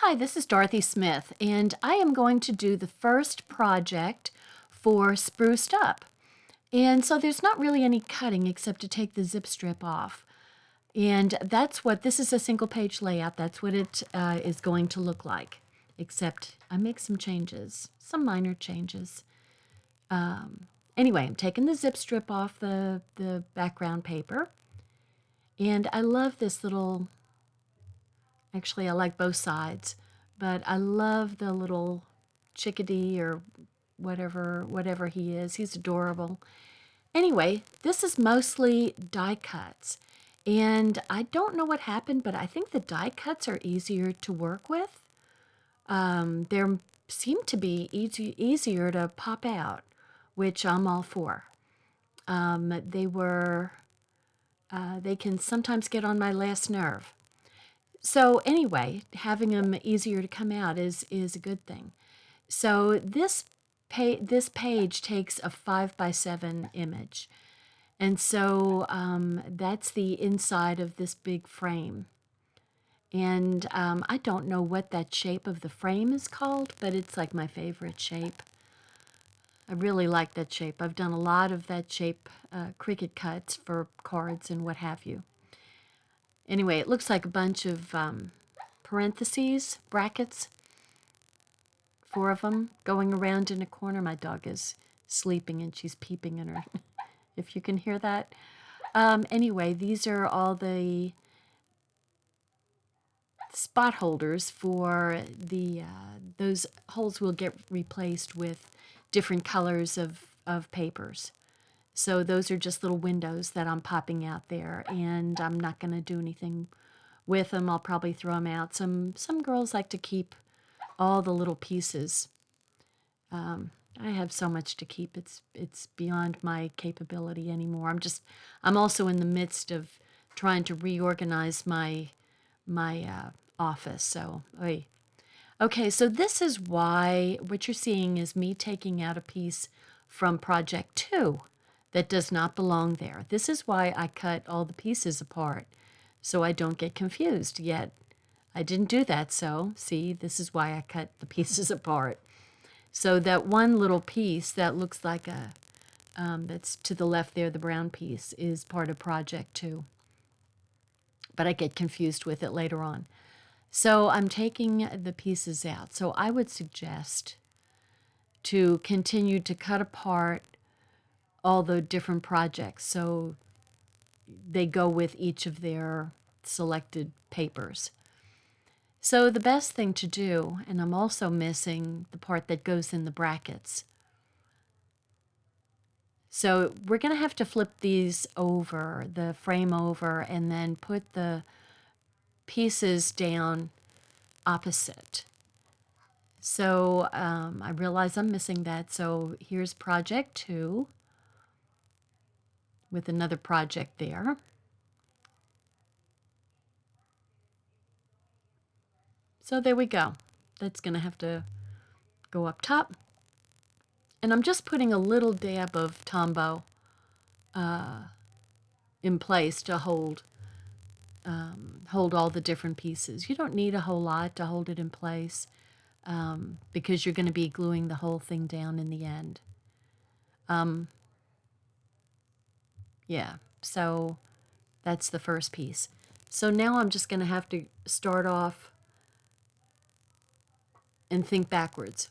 Hi, this is Dorothy Smith, and I am going to do the first project for Spruced Up. And so there's not really any cutting except to take the zip strip off. And that's what, this is a single page layout. That's what it is going to look like. Except I make some changes, some minor changes. Anyway, I'm taking the zip strip off the background paper. And I love this little, actually I like both sides, but I love the little chickadee or whatever he is. He's adorable. Anyway, this is mostly die cuts. And I don't know what happened, but I think the die cuts are easier to work with. They seem to be easier to pop out, which I'm all for. They can sometimes get on my last nerve. So anyway, having them easier to come out is a good thing. So this page takes a 5x7 image. And so that's the inside of this big frame. And I don't know what that shape of the frame is called, but it's like my favorite shape. I really like that shape. I've done a lot of that shape Cricut cuts for cards and what have you. Anyway, it looks like a bunch of parentheses, brackets, 4 of them going around in a corner. My dog is sleeping and she's peeping in her, if you can hear that. Anyway, these are all the spot holders for the, those holes will get replaced with different colors of papers. So those are just little windows that I'm popping out there, and I'm not going to do anything with them. I'll probably throw them out. Some girls like to keep all the little pieces. I have so much to keep. It's beyond my capability anymore. I'm also in the midst of trying to reorganize my office. So, oy. Okay, so this is why what you're seeing is me taking out a piece from Project 2 that does not belong there. This is why I cut all the pieces apart, so I don't get confused yet. I didn't do that, so see, this is why I cut the pieces apart. So that one little piece that looks like a, that's to the left there, the brown piece, is part of Project 2. But I get confused with it later on. So I'm taking the pieces out. So I would suggest to continue to cut apart all the different projects so they go with each of their selected papers. So the best thing to do, and I'm also missing the part that goes in the brackets. So we're going to have to flip these over, the frame over, and then put the pieces down opposite. So I realize I'm missing that. So here's Project 2 with another project there. So there we go. That's going to have to go up top. And I'm just putting a little dab of Tombow in place to hold all the different pieces. You don't need a whole lot to hold it in place because you're going to be gluing the whole thing down in the end. Yeah, so that's the first piece. So now I'm just going to have to start off and think backwards.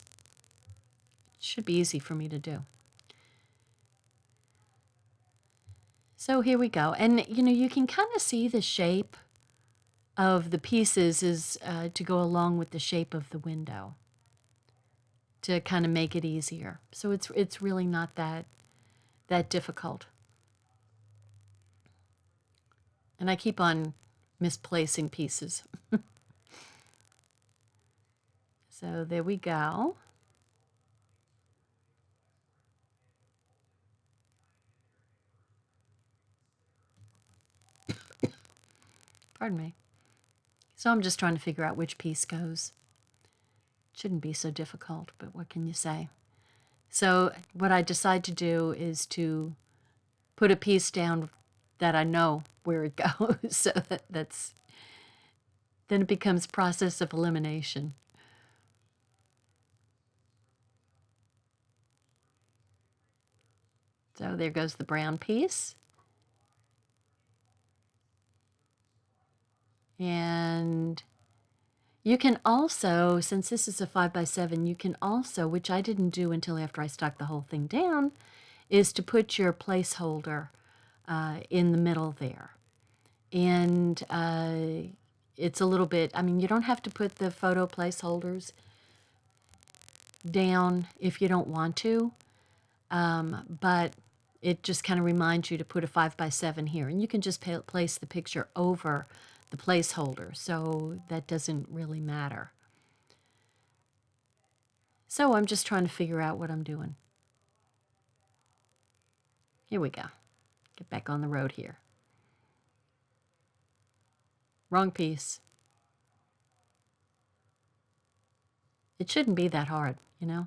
It should be easy for me to do. So here we go. And, you know, you can kind of see the shape of the pieces is to go along with the shape of the window to kind of make it easier. So it's really not that difficult. And I keep on misplacing pieces. So there we go. Pardon me. So I'm just trying to figure out which piece goes. Shouldn't be so difficult, but what can you say? So what I decide to do is to put a piece down that I know where it goes. So that's Then it becomes process of elimination. So there goes the brown piece. And you can also, since this is a 5x7, you can also, which I didn't do until after I stuck the whole thing down, is to put your placeholder in the middle there. And it's a little bit, I mean, you don't have to put the photo placeholders down if you don't want to, but it just kind of reminds you to put a 5x7 here. And you can just place the picture over the placeholder, so that doesn't really matter. So I'm just trying to figure out what I'm doing. Here we go. Get back on the road here. Wrong piece. It shouldn't be that hard, you know?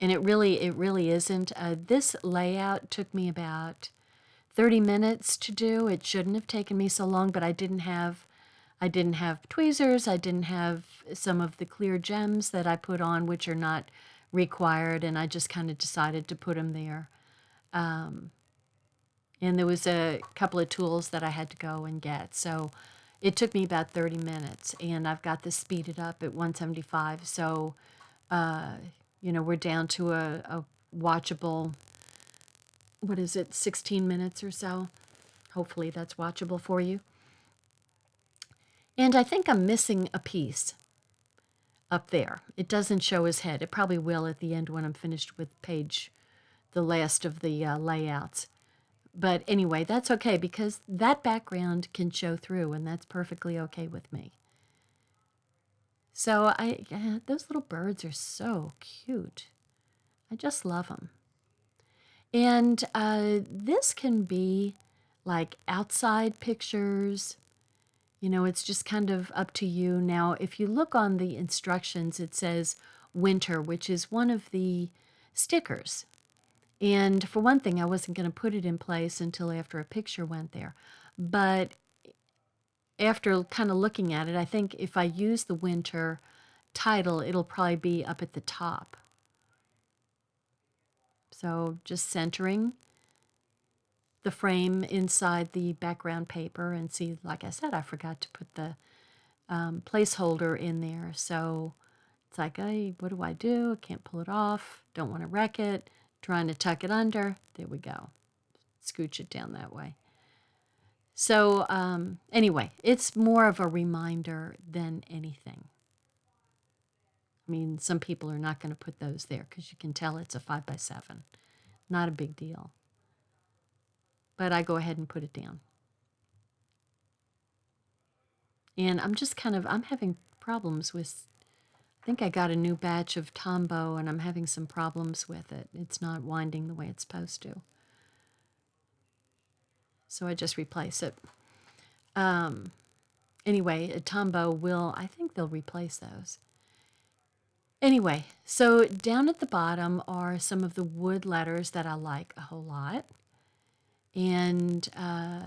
And it really isn't. This layout took me about 30 minutes to do. It shouldn't have taken me so long, but I didn't have tweezers. I didn't have some of the clear gems that I put on, which are not required, and I just kind of decided to put them there. And there was a couple of tools that I had to go and get. So it took me about 30 minutes, and I've got this speeded up at 175. So, you know, we're down to a watchable, what is it, 16 minutes or so. Hopefully that's watchable for you. And I think I'm missing a piece up there. It doesn't show his head. It probably will at the end when I'm finished with the last of the layouts. But anyway, that's okay because that background can show through, and that's perfectly okay with me. So those little birds are so cute. I just love them. And this can be like outside pictures. You know, it's just kind of up to you. Now, if you look on the instructions, it says winter, which is one of the stickers. And for one thing, I wasn't going to put it in place until after a picture went there. But after kind of looking at it, I think if I use the winter title, it'll probably be up at the top. So just centering the frame inside the background paper, and see, like I said, I forgot to put the placeholder in there. So it's like, hey, what do? I can't pull it off. Don't want to wreck it. Trying to tuck it under. There we go. Scooch it down that way. So anyway, it's more of a reminder than anything. I mean, some people are not going to put those there because you can tell it's a 5x7. Not a big deal. But I go ahead and put it down. And I'm just I'm having problems with, I think I got a new batch of Tombow and I'm having some problems with it. It's not winding the way it's supposed to. So I just replace it. Anyway, a Tombow I think they'll replace those. Anyway, so down at the bottom are some of the wood letters that I like a whole lot. And I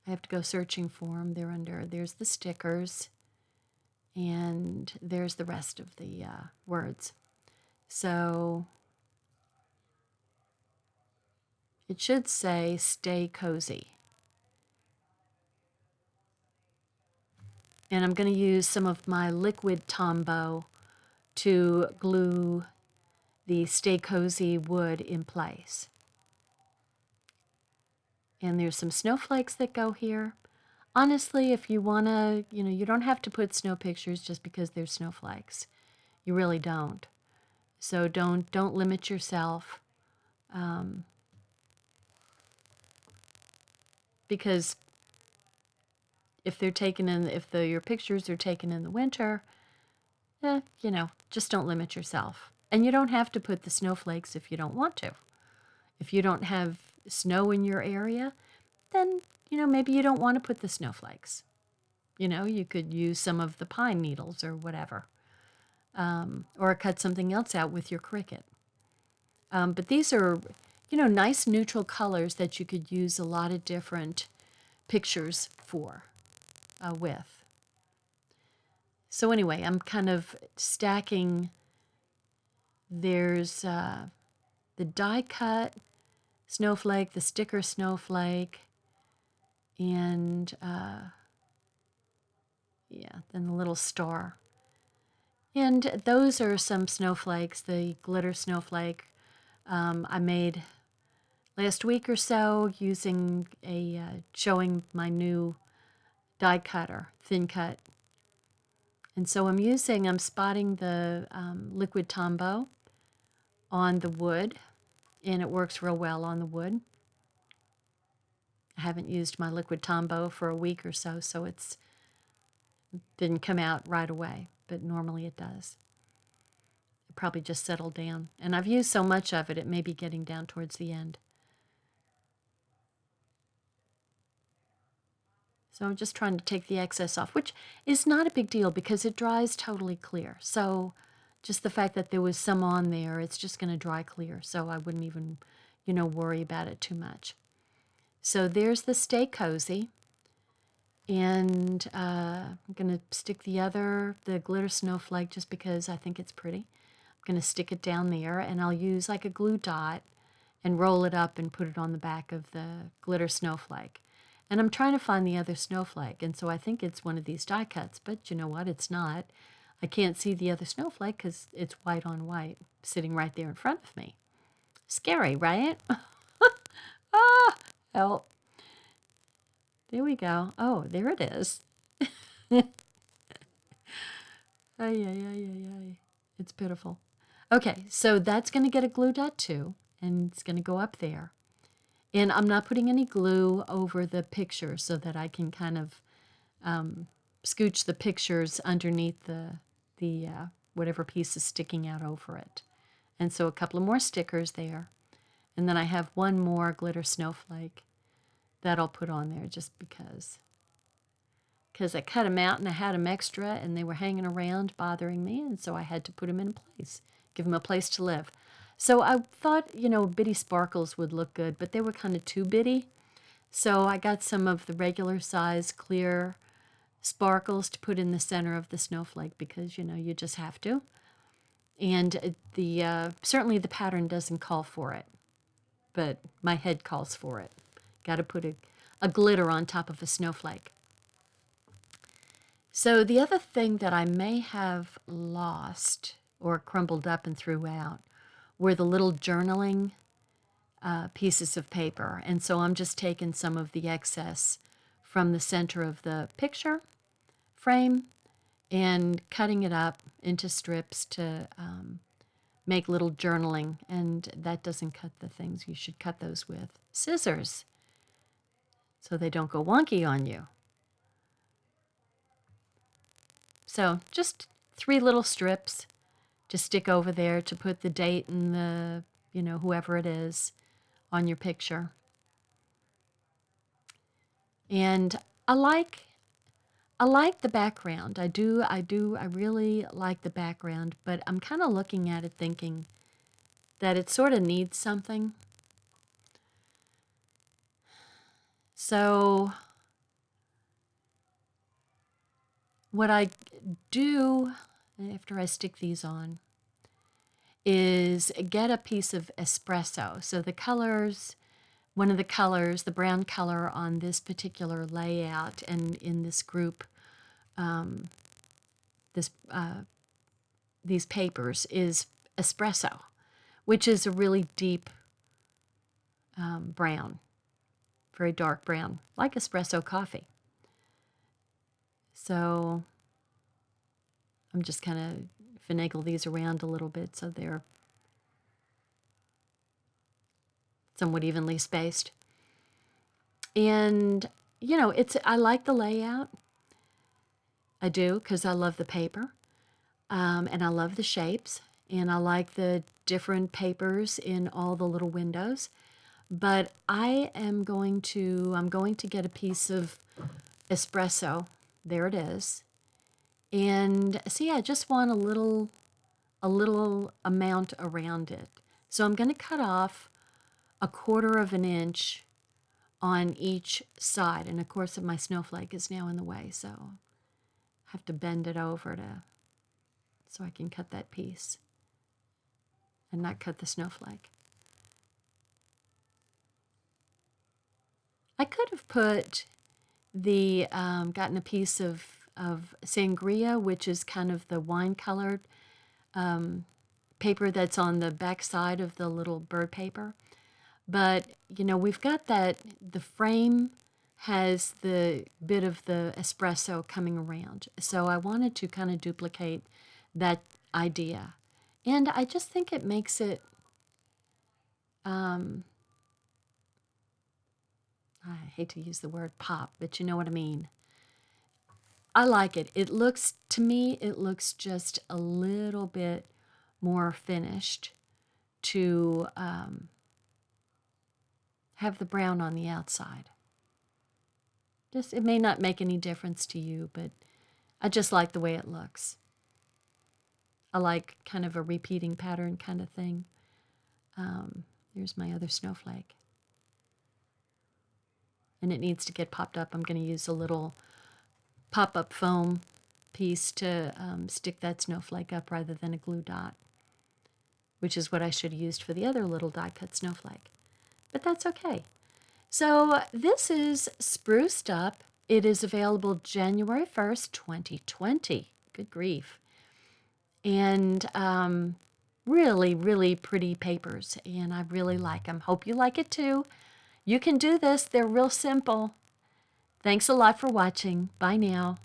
have to go searching for them. There's the stickers, and there's the rest of the words. So it should say stay cozy. And I'm going to use some of my liquid Tombow to glue the stay cozy wood in place. And there's some snowflakes that go here. Honestly, if you want to, you don't have to put snow pictures just because there's snowflakes. You really don't. So don't limit yourself. Because if your pictures are taken in the winter, just don't limit yourself. And you don't have to put the snowflakes if you don't want to. If you don't have snow in your area, then, maybe you don't want to put the snowflakes. You could use some of the pine needles or whatever. Or cut something else out with your Cricut. But these are, nice neutral colors that you could use a lot of different pictures with. So anyway, I'm kind of stacking. There's the die cut snowflake, the sticker snowflake, and yeah, then the little star. And those are some snowflakes, the glitter snowflake I made last week or so using showing my new die cutter, thin cut. And so I'm spotting the liquid Tombow on the wood, and it works real well on the wood. I haven't used my liquid Tombow for a week or so, so it's didn't come out right away, but normally it does. It probably just settled down. And I've used so much of it, it may be getting down towards the end. So I'm just trying to take the excess off, which is not a big deal because it dries totally clear. So just the fact that there was some on there, it's just going to dry clear. So I wouldn't even, worry about it too much. So there's the Stay Cozy. And I'm going to stick the glitter snowflake just because I think it's pretty. I'm going to stick it down there, and I'll use like a glue dot and roll it up and put it on the back of the glitter snowflake. And I'm trying to find the other snowflake, and so I think it's one of these die cuts, but you know what? It's not. I can't see the other snowflake because it's white on white sitting right there in front of me. Scary, right? Ah, help. There we go. Oh, there it is. Ay, ay, ay, ay, ay. It's pitiful. Okay, so that's going to get a glue dot too, and it's going to go up there. And I'm not putting any glue over the picture so that I can kind of scooch the pictures underneath the whatever piece is sticking out over it. And so a couple of more stickers there. And then I have one more glitter snowflake that I'll put on there just because. Because I cut them out and I had them extra and they were hanging around bothering me, and so I had to put them in place, give them a place to live. So I thought, bitty sparkles would look good, but they were kind of too bitty. So I got some of the regular size clear sparkles to put in the center of the snowflake because, you just have to. And certainly the pattern doesn't call for it, but my head calls for it. Got to put a glitter on top of a snowflake. So the other thing that I may have lost or crumbled up and threw out were the little journaling pieces of paper. And so I'm just taking some of the excess from the center of the picture frame and cutting it up into strips to make little journaling. And that doesn't cut the things. You should cut those with scissors so they don't go wonky on you. So just 3 little strips to stick over there to put the date and the, whoever it is on your picture. And I like the background. I really like the background, but I'm kind of looking at it thinking that it sort of needs something. So what I do after I stick these on is get a piece of espresso. So the colors, one of the colors, the brown color on this particular layout and in this group, these papers is espresso, which is a really deep brown, very dark brown, like espresso coffee. So I'm just kind of finagle these around a little bit so they're somewhat evenly spaced. And, I like the layout. I do, because I love the paper. And I love the shapes. And I like the different papers in all the little windows. But I'm going to get a piece of espresso. There it is. And see, I just want a little amount around it. So I'm going to cut off 1/4 of an inch on each side. And of course, my snowflake is now in the way, so have to bend it over so I can cut that piece and not cut the snowflake. I could have put gotten a piece of sangria, which is kind of the wine colored paper that's on the back side of the little bird paper. But, we've got the frame has the bit of the espresso coming around. So I wanted to kind of duplicate that idea. And I just think it makes it, I hate to use the word pop, but you know what I mean. I like it. To me, it looks just a little bit more finished to have the brown on the outside. It may not make any difference to you, but I just like the way it looks. I like kind of a repeating pattern kind of thing. Here's my other snowflake. And it needs to get popped up. I'm going to use a little pop-up foam piece to stick that snowflake up rather than a glue dot, which is what I should have used for the other little die-cut snowflake. But that's okay. So this is Spruced Up. It is available January 1st, 2020. Good grief. And really, really pretty papers, and I really like them. Hope you like it too. You can do this. They're real simple. Thanks a lot for watching. Bye now.